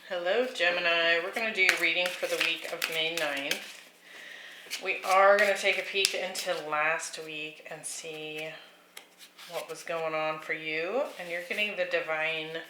Hello, Gemini. We're going to do your reading for the week of May 9th. We are going to take a peek into last week and see what was going on for you. And you're getting the Divine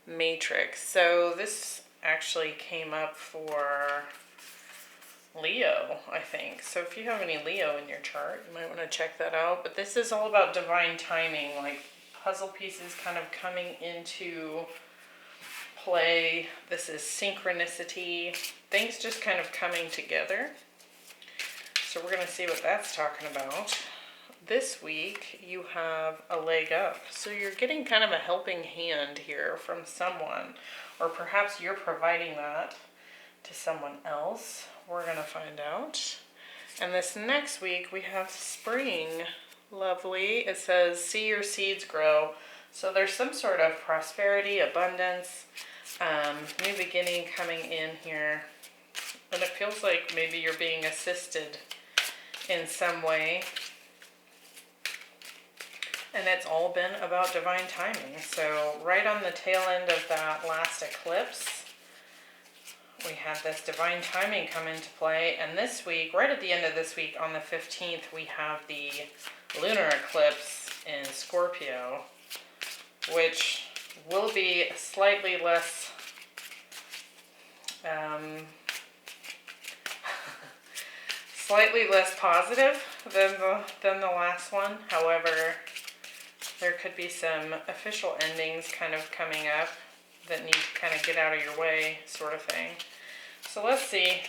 Matrix. So this actually came up for Leo, I think. So if you have any Leo in your chart, you might want to check that out. But this is all about divine timing, like puzzle pieces kind of coming into play. This is synchronicity, things just kind of coming together. So we're going to see what that's talking about. This week you have a leg up, so you're getting kind of a helping hand here from someone, or perhaps you're providing that to someone else. We're going to find out. And this next week we have spring. Lovely. It says see your seeds grow. So there's some sort of prosperity, abundance, new beginning coming in here. And it feels like maybe you're being assisted in some way. And it's all been about divine timing. So right on the tail end of that last eclipse, we had this divine timing come into play. And this week, right at the end of this week, on the 15th, we have the lunar eclipse in Scorpio, which will be slightly less positive than the last one. However, there could be some official endings kind of coming up that need to kind of get out of your way, sort of thing. So let's see.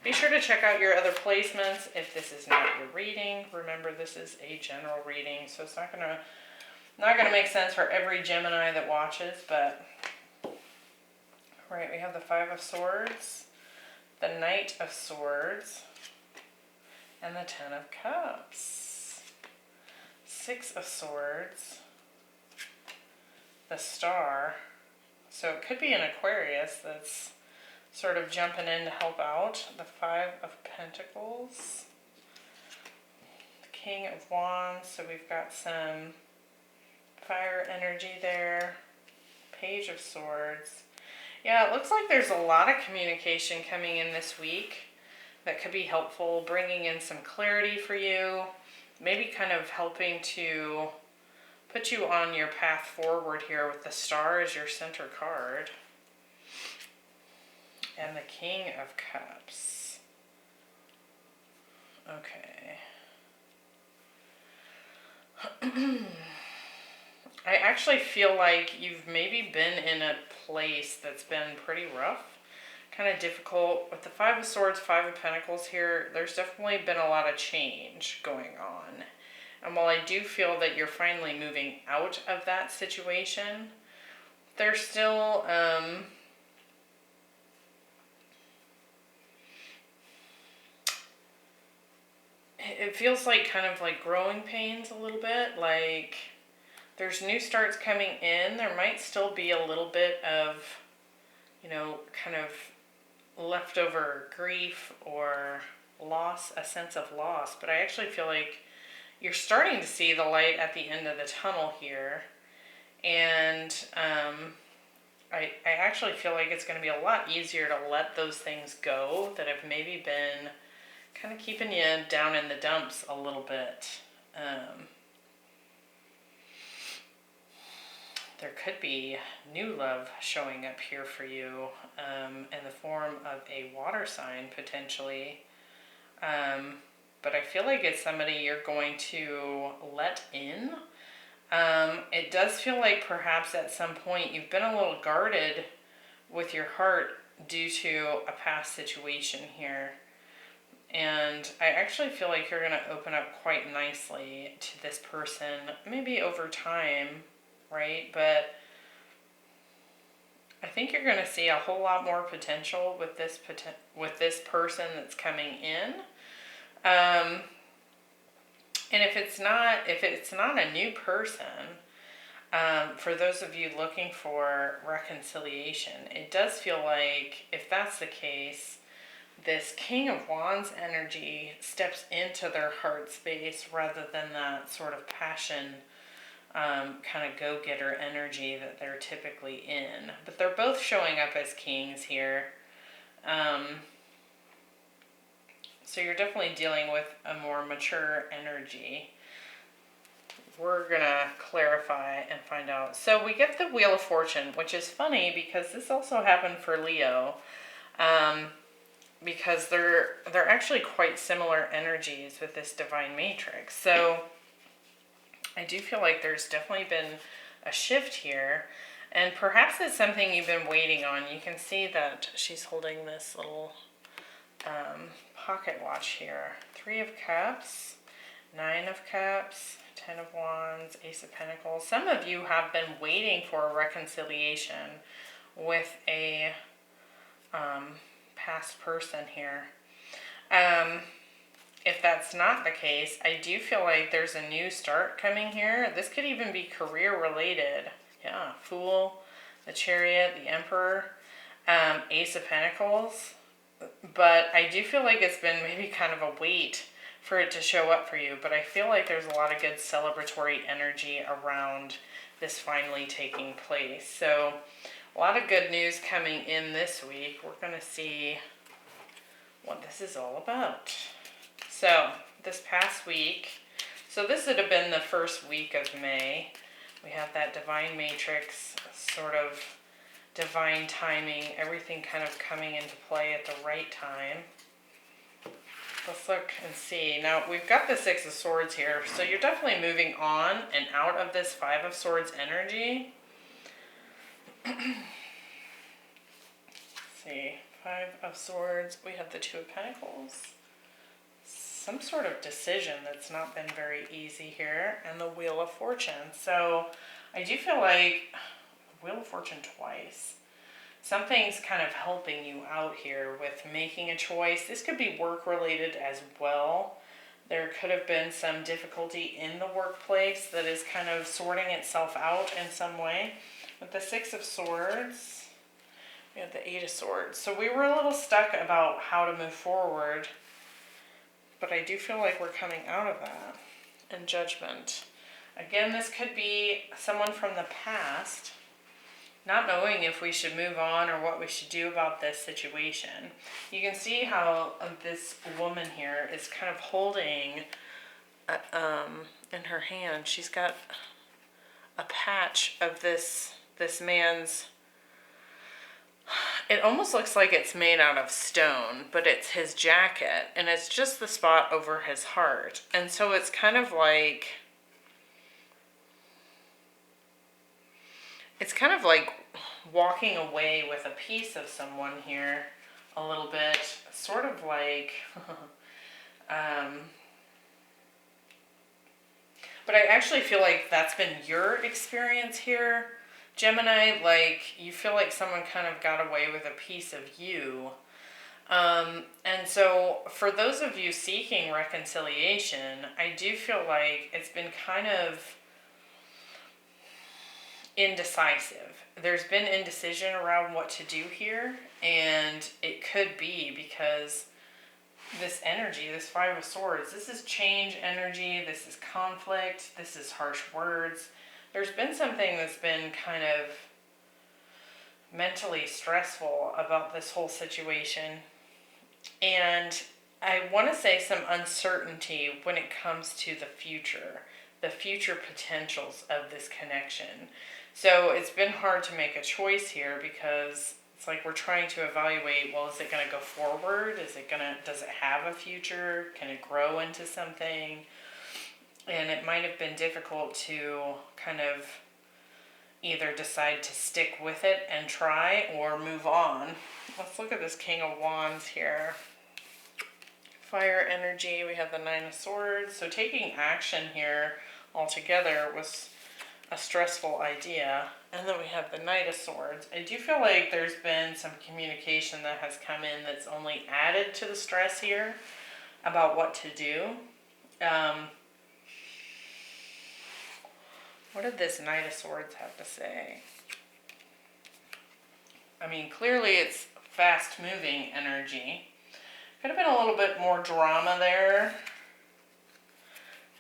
Be sure to check out your other placements if this is not your reading. Remember, this is a general reading, so it's not gonna make sense for every Gemini that watches, but right, we have the Five of Swords, the Knight of Swords, and the Ten of Cups. Six of Swords, the Star. So it could be an Aquarius that's sort of jumping in to help out. The Five of Pentacles, the King of Wands, so we've got some fire energy there. Page of Swords. Yeah, it looks like there's a lot of communication coming in this week that could be helpful, bringing in some clarity for you, maybe kind of helping to put you on your path forward here with the Star as your center card. And the King of Cups. Okay. I actually feel like you've maybe been in a place that's been pretty rough, kind of difficult. With the Five of Swords, Five of Pentacles here, there's definitely been a lot of change going on. And while I do feel that you're finally moving out of that situation, there's still, it feels like kind of like growing pains a little bit, like there's new starts coming in. There might still be a little bit of, kind of leftover grief or loss, a sense of loss. But I actually feel like you're starting to see the light at the end of the tunnel here. And I actually feel like it's going to be a lot easier to let those things go that have maybe been kind of keeping you down in the dumps a little bit. There could be new love showing up here for you in the form of a water sign, potentially. But I feel like it's somebody you're going to let in. It does feel like perhaps at some point you've been a little guarded with your heart due to a past situation here. And I actually feel like you're going to open up quite nicely to this person, maybe over time, right? But I think you're going to see a whole lot more potential with this person that's coming in. And if it's not a new person, for those of you looking for reconciliation, it does feel like if that's the case, this King of Wands energy steps into their heart space rather than that sort of passion kind of go-getter energy that they're typically in. But they're both showing up as kings here. So you're definitely dealing with a more mature energy. We're going to clarify and find out. So we get the Wheel of Fortune, which is funny because this also happened for Leo. Because they're actually quite similar energies with this divine matrix. So I do feel like there's definitely been a shift here. And perhaps it's something you've been waiting on. You can see that she's holding this little pocket watch here. 3 of Cups, 9 of Cups, 10 of Wands, Ace of Pentacles. Some of you have been waiting for a reconciliation with a past person here. If that's not the case, I do feel like there's a new start coming here. This could even be career related. Yeah, Fool, the Chariot, the Emperor, Ace of Pentacles. But I do feel like it's been maybe kind of a wait for it to show up for you. But I feel like there's a lot of good celebratory energy around this finally taking place. So a lot of good news coming in this week. We're going to see what this is all about. So this past week, so this would have been the first week of May. We have that divine matrix, sort of divine timing, everything kind of coming into play at the right time. Let's look and see. Now, we've got the 6 of Swords here, so you're definitely moving on and out of this 5 of Swords energy. Let's see, 5 of Swords, we have the 2 of Pentacles. Some sort of decision that's not been very easy here, and the Wheel of Fortune. So I do feel like Wheel of Fortune twice. Something's kind of helping you out here with making a choice. This could be work related as well. There could have been some difficulty in the workplace that is kind of sorting itself out in some way. With the 6 of Swords, we have the 8 of Swords. So we were a little stuck about how to move forward. But I do feel like we're coming out of that. And Judgment. Again, this could be someone from the past not knowing if we should move on or what we should do about this situation. You can see how this woman here is kind of holding in her hand. She's got a patch of this man's. It almost looks like it's made out of stone, but it's his jacket, and it's just the spot over his heart. And so it's kind of like, walking away with a piece of someone here a little bit, sort of like, but I actually feel like that's been your experience here, Gemini. Like, you feel like someone kind of got away with a piece of you. And so for those of you seeking reconciliation, I do feel like it's been kind of indecisive. There's been indecision around what to do here, and it could be because this energy, this 5 of Swords, this is change energy, this is conflict, this is harsh words. There's been something that's been kind of mentally stressful about this whole situation. And I want to say some uncertainty when it comes to the future potentials of this connection. So it's been hard to make a choice here because it's like we're trying to evaluate, well, is it going to go forward? Does it have a future? Can it grow into something? And it might have been difficult to kind of either decide to stick with it and try or move on. Let's look at this King of Wands here. Fire energy, we have the 9 of Swords. So taking action here altogether was a stressful idea. And then we have the Knight of Swords. I do feel like there's been some communication that has come in that's only added to the stress here about what to do. What did this Knight of Swords have to say? I mean, clearly it's fast-moving energy. Could have been a little bit more drama there.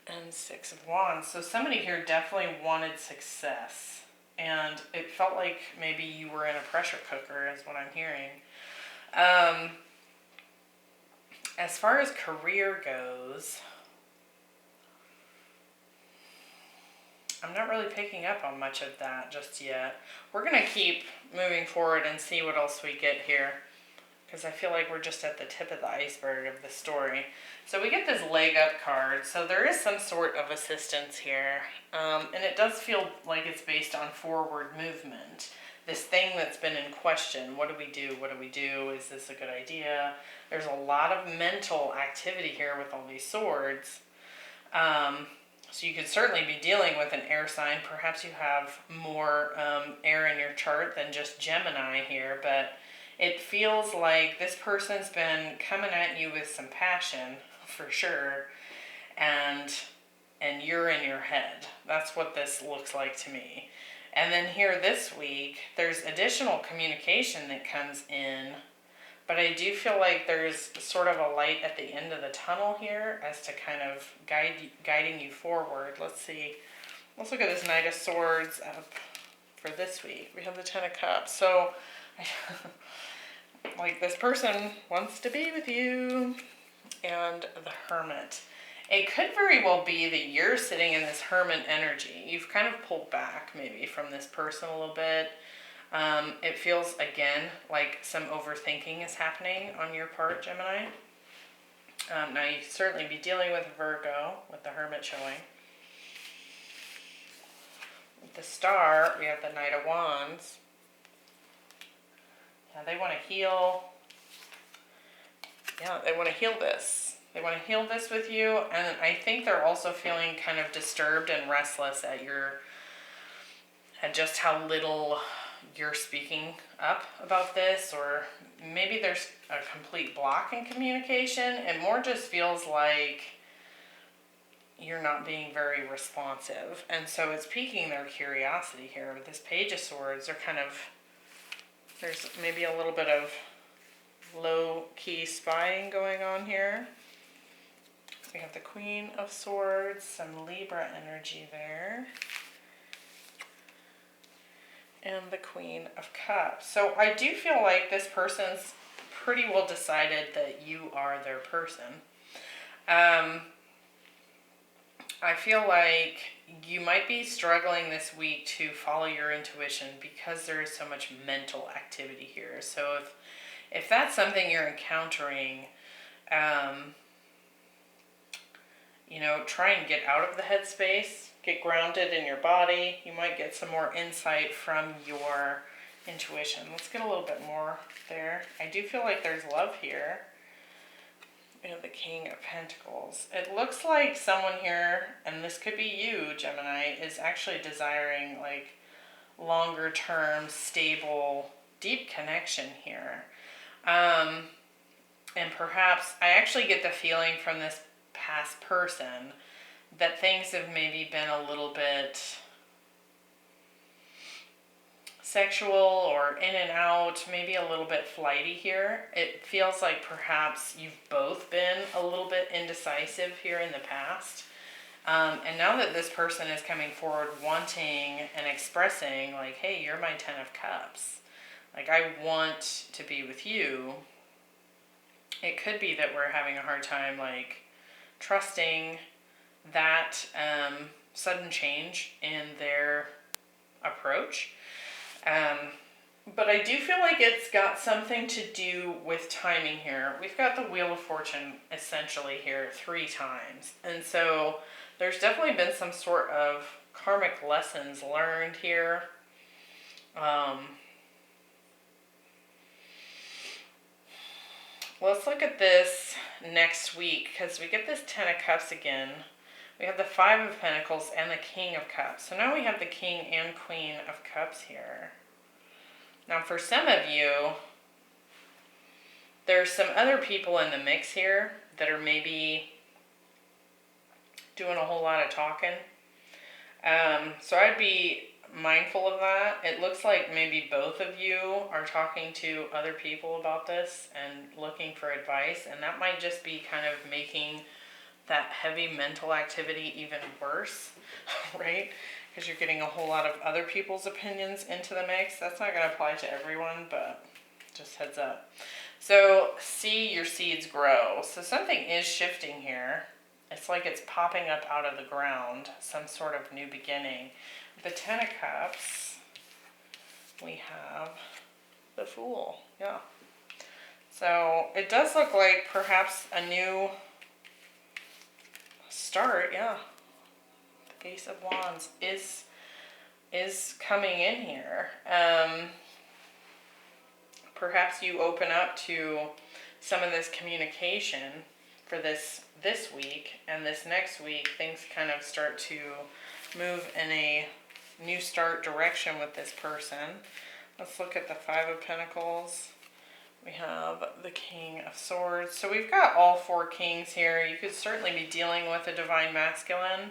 And 6 of Wands. So somebody here definitely wanted success. And it felt like maybe you were in a pressure cooker is what I'm hearing. As far as career goes, I'm not really picking up on much of that just yet. We're going to keep moving forward and see what else we get here, because I feel like we're just at the tip of the iceberg of the story. So we get this leg up card. So there is some sort of assistance here. And it does feel like it's based on forward movement. This thing that's been in question. What do we do? What do we do? Is this a good idea? There's a lot of mental activity here with all these swords. So you could certainly be dealing with an air sign. Perhaps you have more air in your chart than just Gemini here, but it feels like this person's been coming at you with some passion, for sure, and you're in your head. That's what this looks like to me. And then here this week, there's additional communication that comes in, but I do feel like there's sort of a light at the end of the tunnel here as to kind of guiding you forward. Let's see. Let's look at this Knight of Swords up for this week. We have the Ten of Cups. So, like, this person wants to be with you. And the Hermit. It could very well be that you're sitting in this Hermit energy. You've kind of pulled back maybe from this person a little bit. It feels, again, like some overthinking is happening on your part, Gemini. Now, you could certainly be dealing with Virgo, with the Hermit showing. With the Star, we have the Knight of Wands. Yeah, they want to heal. Yeah, they want to heal this. They want to heal this with you. And I think they're also feeling kind of disturbed and restless at just how little you're speaking up about this, or maybe there's a complete block in communication. It more just feels like you're not being very responsive, and so it's piquing their curiosity here. With this Page of Swords, there's maybe a little bit of low-key spying going on here. We have the Queen of Swords, some Libra energy there. And the Queen of Cups. So I do feel like this person's pretty well decided that you are their person. I feel like you might be struggling this week to follow your intuition because there is so much mental activity here. So if that's something you're encountering, try and get out of the headspace. Get grounded in your body. You might get some more insight from your intuition. Let's get a little bit more there. I do feel like there's love here. We have the King of Pentacles. It looks like someone here, and this could be you, Gemini, is actually desiring like longer term, stable, deep connection here. And perhaps I actually get the feeling from this past person that things have maybe been a little bit sexual or in and out, maybe a little bit flighty here. It feels like perhaps you've both been a little bit indecisive here in the past. And now that this person is coming forward wanting and expressing like, hey, you're my 10 of Cups. Like, I want to be with you. It could be that we're having a hard time like trusting that sudden change in their approach. But I do feel like it's got something to do with timing here. We've got the Wheel of Fortune essentially here 3 times. And so there's definitely been some sort of karmic lessons learned here. Let's look at this next week, because we get this 10 of Cups again. We have the 5 of Pentacles and the King of Cups. So now we have the King and Queen of Cups here. Now for some of you, there's some other people in the mix here that are maybe doing a whole lot of talking. So I'd be mindful of that. It looks like maybe both of you are talking to other people about this and looking for advice, and that might just be kind of making that heavy mental activity even worse, right? Because you're getting a whole lot of other people's opinions into the mix. That's not going to apply to everyone, but just heads up. So see your seeds grow. So something is shifting here. It's like it's popping up out of the ground, some sort of new beginning. The Ten of Cups, we have the Fool. Yeah. So it does look like perhaps a new start. Yeah. The Ace of Wands is coming in here. Perhaps you open up to some of this communication for this week, and this next week things kind of start to move in a new start direction with this person. Let's look at the Five of Pentacles. We have the King of Swords. So we've got all four kings here. You could certainly be dealing with a divine masculine,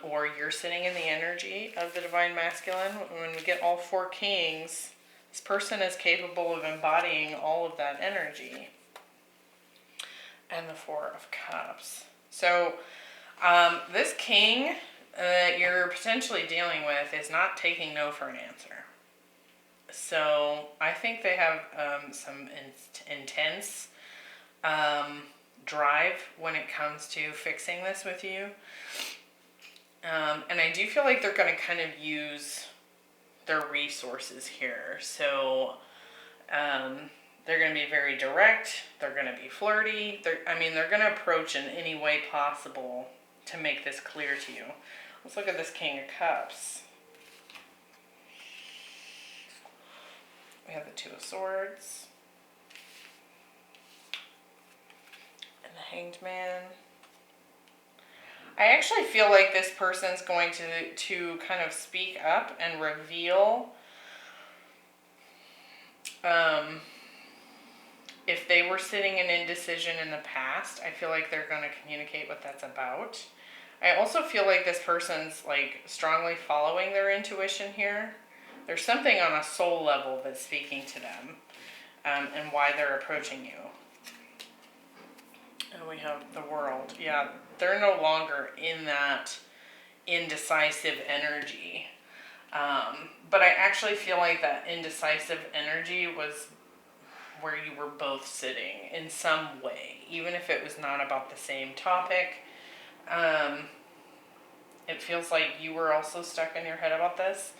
or you're sitting in the energy of the divine masculine. When we get all four kings, this person is capable of embodying all of that energy. And the Four of Cups. So this king that you're potentially dealing with is not taking no for an answer. So I think they have some intense drive when it comes to fixing this with you. And I do feel like they're going to kind of use their resources here. So they're going to be very direct. They're going to be flirty. They're going to approach in any way possible to make this clear to you. Let's look at this King of Cups. We have the Two of Swords. And the Hanged Man. I actually feel like this person's going to kind of speak up and reveal if they were sitting in indecision in the past. I feel like they're going to communicate what that's about. I also feel like this person's like strongly following their intuition here. There's something on a soul level that's speaking to them, and why they're approaching you. And we have the World. Yeah, they're no longer in that indecisive energy. But I actually feel like that indecisive energy was where you were both sitting in some way, even if it was not about the same topic. It feels like you were also stuck in your head about this.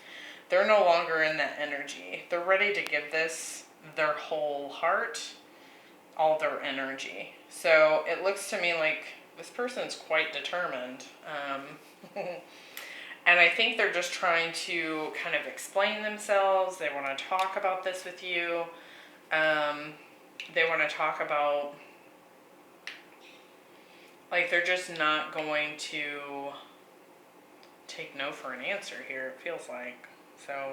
They're no longer in that energy. They're ready to give this their whole heart, all their energy. So it looks to me like this person's quite determined. And I think they're just trying to kind of explain themselves. They want to talk about this with you. They want to talk about, like, they're just not going to take no for an answer here, it feels like. So, I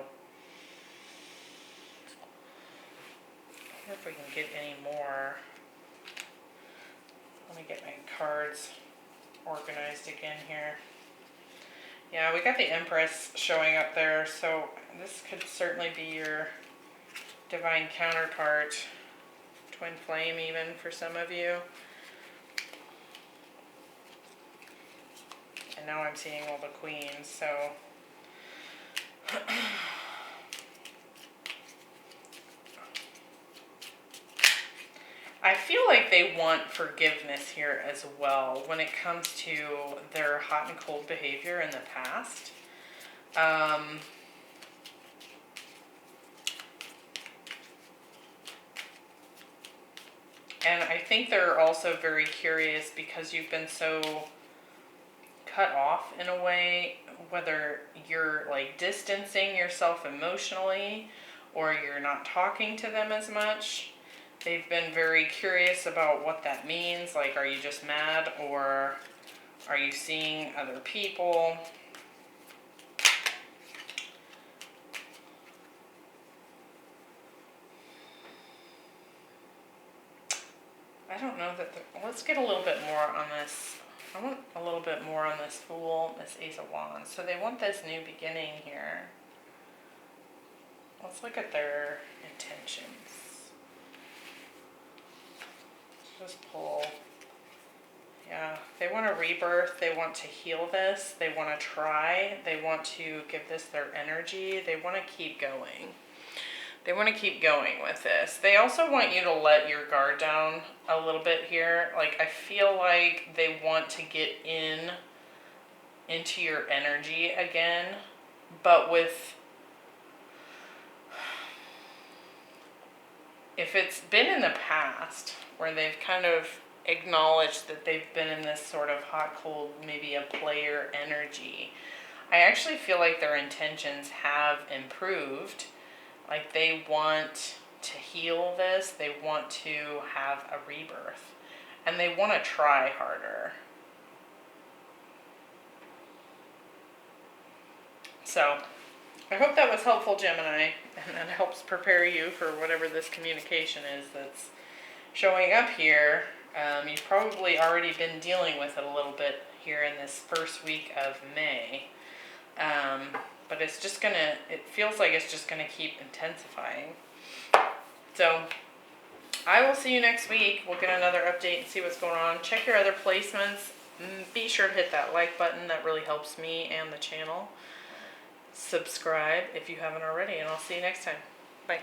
wonder if we can get any more. Let me get my cards organized again here. Yeah, we got the Empress showing up there, so this could certainly be your divine counterpart, twin flame even for some of you. And now I'm seeing all the queens, so I feel like they want forgiveness here as well when it comes to their hot and cold behavior in the past. And I think they're also very curious because you've been so cut off in a way, whether you're like distancing yourself emotionally or you're not talking to them as much. They've been very curious about what that means. Like, are you just mad or are you seeing other people? I don't know that. Let's get a little bit more on this. I want a little bit more on this Fool, this Ace of Wands. So they want this new beginning here. Let's look at their intentions. Just pull Yeah, they want a rebirth. They want to heal this. They want to try. They want to give this their energy. They want to keep going. They want to keep going with this. They also want you to let your guard down a little bit here. Like, I feel like they want to get into your energy again, but with, if it's been in the past where they've kind of acknowledged that they've been in this sort of hot, cold, maybe a player energy, I actually feel like their intentions have improved. Like, they want to heal this, they want to have a rebirth, and they want to try harder. So, I hope that was helpful, Gemini, and that helps prepare you for whatever this communication is that's showing up here. You've probably already been dealing with it a little bit here in this first week of May. But it's just gonna, it feels like it's just gonna keep intensifying. So, I will see you next week. We'll get another update and see what's going on. Check your other placements. Be sure to hit that like button. That really helps me and the channel. Subscribe if you haven't already, and I'll see you next time. Bye.